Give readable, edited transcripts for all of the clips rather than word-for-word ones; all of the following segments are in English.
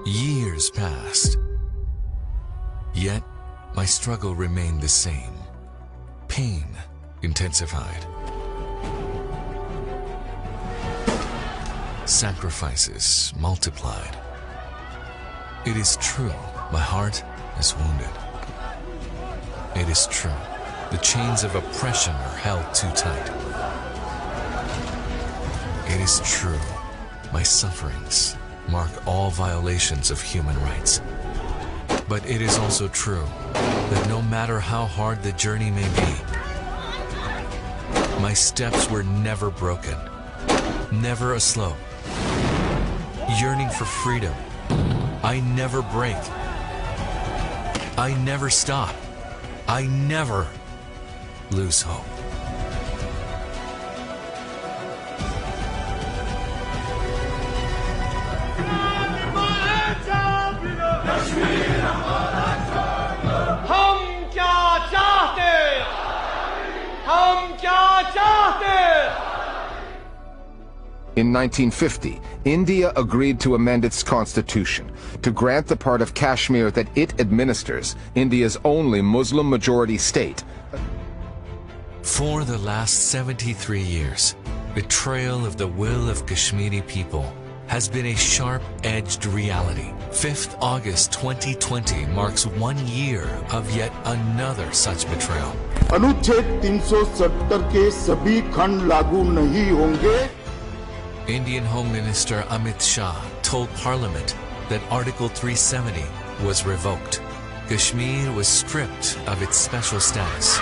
Years passed, yet my struggle remained the same. Pain intensified. Sacrifices multiplied. It is true, my heart is wounded. It is true, the chains of oppression are held too tight. It is true, my sufferings mark all violations of human rights. But it is also true that no matter how hard the journey may be, my steps were never broken, never a slope. Yearning for freedom, I never break. I never stop. I never lose hope. In 1950, India agreed to amend its constitution to grant the part of Kashmir that it administers, India's only Muslim-majority state. For the last 73 years, betrayal of the will of Kashmiri people has been a sharp-edged reality. 5th August 2020 marks 1 year of yet another such betrayal. अनुच्छेद 370 के सभी खंड लागू नहीं होंगे. Indian Home Minister Amit Shah told Parliament that Article 370 was revoked. Kashmir was stripped of its special status.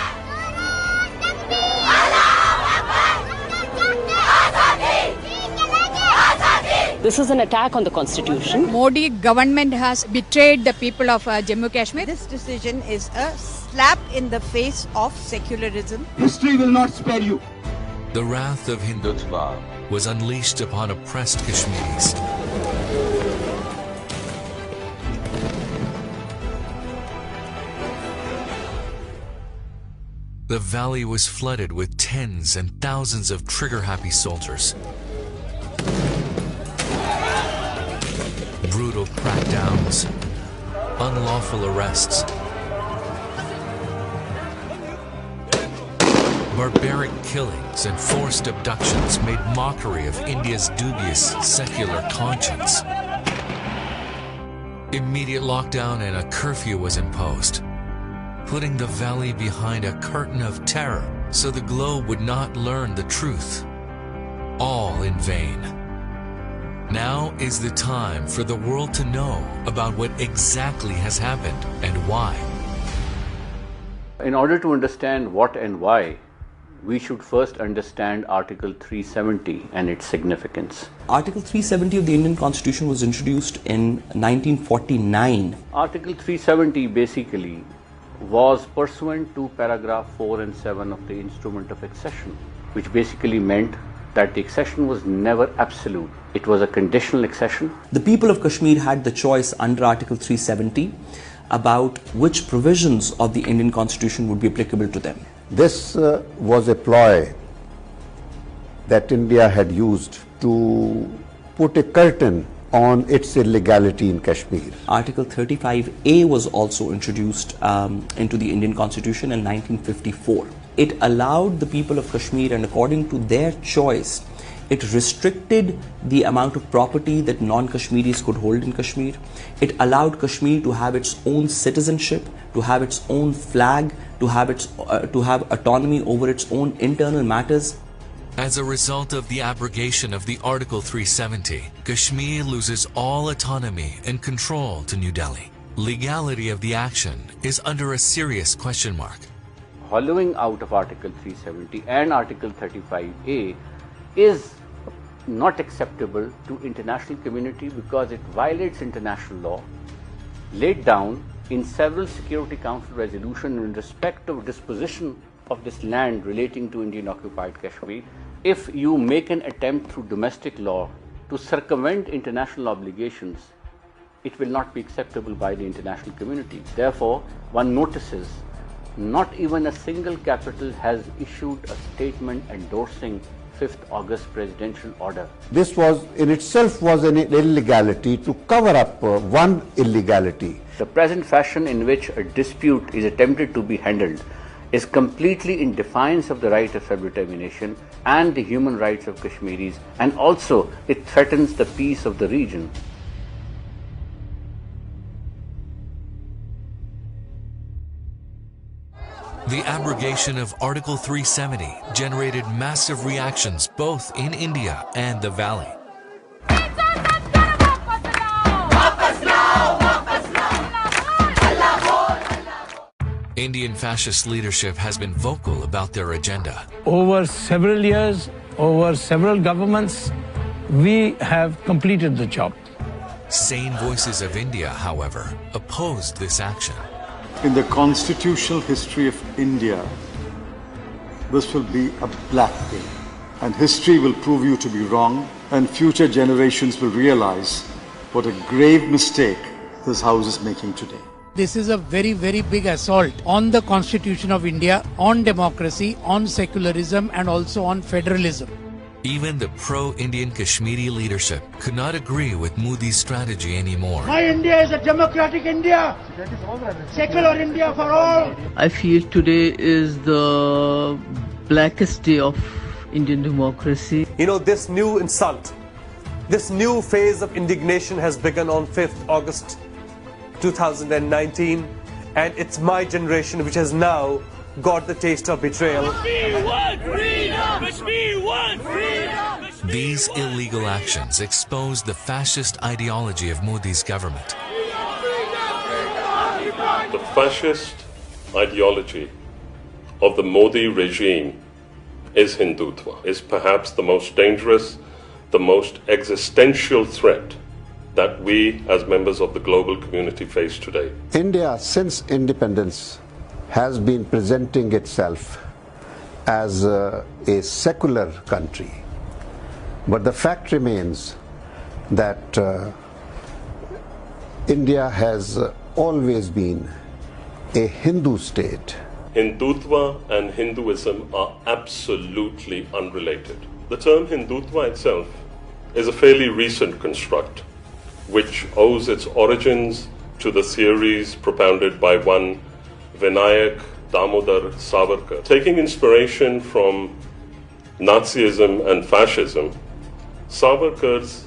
This is an attack on the constitution. Modi government has betrayed the people of Jammu Kashmir. This decision is a slap in the face of secularism. History will not spare you. The wrath of Hindutva was unleashed upon oppressed Kashmiris. The valley was flooded with tens and thousands of trigger-happy soldiers. Brutal crackdowns, unlawful arrests, barbaric killings and forced abductions made mockery of India's dubious secular conscience. Immediate lockdown and a curfew was imposed, putting the valley behind a curtain of terror so the globe would not learn the truth. All in vain. Now is the time for the world to know about what exactly has happened and why. In order to understand what and why, we should first understand Article 370 and its significance. Article 370 of the Indian Constitution was introduced in 1949. Article 370 basically was pursuant to paragraph 4 and 7 of the Instrument of Accession, which basically meant that the accession was never absolute. It was a conditional accession. The people of Kashmir had the choice under Article 370 about which provisions of the Indian Constitution would be applicable to them. This was a ploy that India had used to put a curtain on its illegality in Kashmir. Article 35A was also introduced into the Indian Constitution in 1954. It allowed the people of Kashmir, and according to their choice, it restricted the amount of property that non-Kashmiris could hold in Kashmir. It allowed Kashmir to have its own citizenship, to have its own flag, to have autonomy over its own internal matters. As a result of the abrogation of the Article 370, Kashmir loses all autonomy and control to New Delhi. Legality of the action is under a serious question mark. Hollowing out of Article 370 and Article 35A is not acceptable to international community because it violates international law laid down in several Security Council resolutions in respect of disposition of this land relating to Indian occupied Kashmir. If you make an attempt through domestic law to circumvent international obligations, it will not be acceptable by the international community. Therefore, one notices not even a single capital has issued a statement endorsing 5th August presidential order. This was in itself was an illegality to cover up one illegality. The present fashion in which a dispute is attempted to be handled is completely in defiance of the right of self-determination and the human rights of Kashmiris, and also it threatens the peace of the region. The abrogation of Article 370 generated massive reactions both in India and the Valley. Indian fascist leadership has been vocal about their agenda. Over several years, over several governments, we have completed the job. Sane voices of India, however, opposed this action. In the constitutional history of India, this will be a black day, and history will prove you to be wrong, and future generations will realize what a grave mistake this House is making today. This is a very, very big assault on the Constitution of India, on democracy, on secularism, and also on federalism. Even the pro-Indian Kashmiri leadership could not agree with Modi's strategy anymore. My India is a democratic India, secular India for all. I feel today is the blackest day of Indian democracy. You know, this new insult, this new phase of indignation has begun on 5th August 2019, and it's my generation which has now got the taste of betrayal. Kashmir want freedom! Kashmir want freedom! These illegal actions expose the fascist ideology of Modi's government. The fascist ideology of the Modi regime is Hindutva, is perhaps the most dangerous, the most existential threat that we as members of the global community face today. India, since independence, has been presenting itself as a secular country. But the fact remains that India has always been a Hindu state. Hindutva and Hinduism are absolutely unrelated. The term Hindutva itself is a fairly recent construct, which owes its origins to the theories propounded by one Vinayak Damodar Savarkar. Taking inspiration from Nazism and fascism, Savarkar's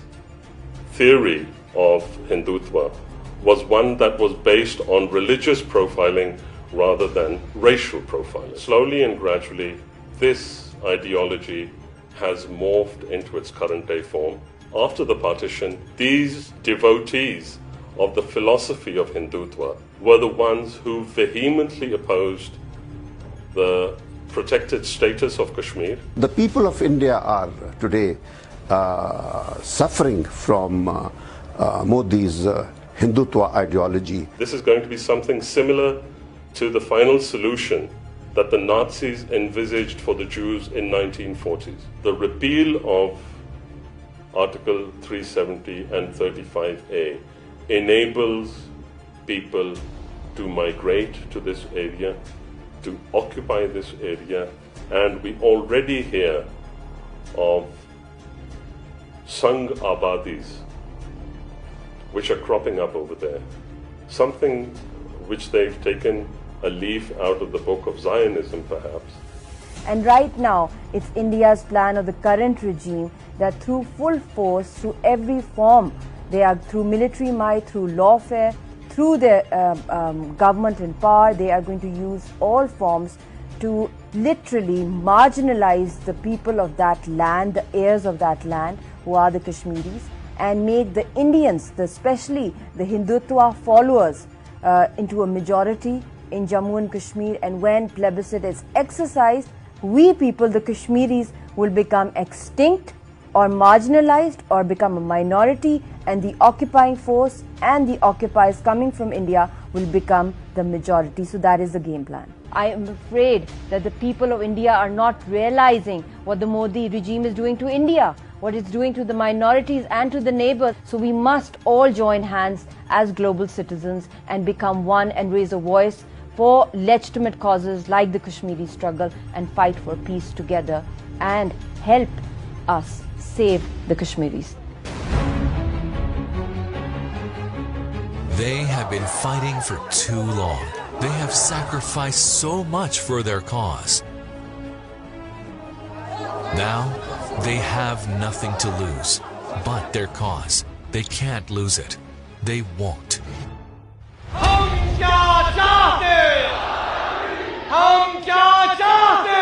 theory of Hindutva was one that was based on religious profiling rather than racial profiling. Slowly and gradually, this ideology has morphed into its current day form. After the partition, these devotees of the philosophy of Hindutva were the ones who vehemently opposed the protected status of Kashmir. The people of India are today suffering from Modi's Hindutva ideology. This is going to be something similar to the final solution that the Nazis envisaged for the Jews in 1940s. The repeal of Article 370 and 35A enables people to migrate to this area, to occupy this area, and we already hear of Sangh Abadis which are cropping up over there. Something which they've taken a leaf out of the book of Zionism, perhaps. And right now, it's India's plan of the current regime that through full force, through every form, they are through military might, through lawfare, through their government in power, they are going to use all forms to literally marginalize the people of that land, the heirs of that land, who are the Kashmiris, and make the Indians, especially the Hindutva followers, into a majority in Jammu and Kashmir. And when plebiscite is exercised, we people, the Kashmiris, will become extinct or marginalized or become a minority, and the occupying force and the occupiers coming from India will become the majority. So that is the game plan. I am afraid that the people of India are not realizing what the Modi regime is doing to India, what it's doing to the minorities and to the neighbors. So we must all join hands as global citizens and become one and raise a voice for legitimate causes like the Kashmiri struggle and fight for peace together and help us save the Kashmiris. They have been fighting for too long. They have sacrificed so much for their cause. Now, they have nothing to lose but their cause. They can't lose it. They won't. हम क्या चाहते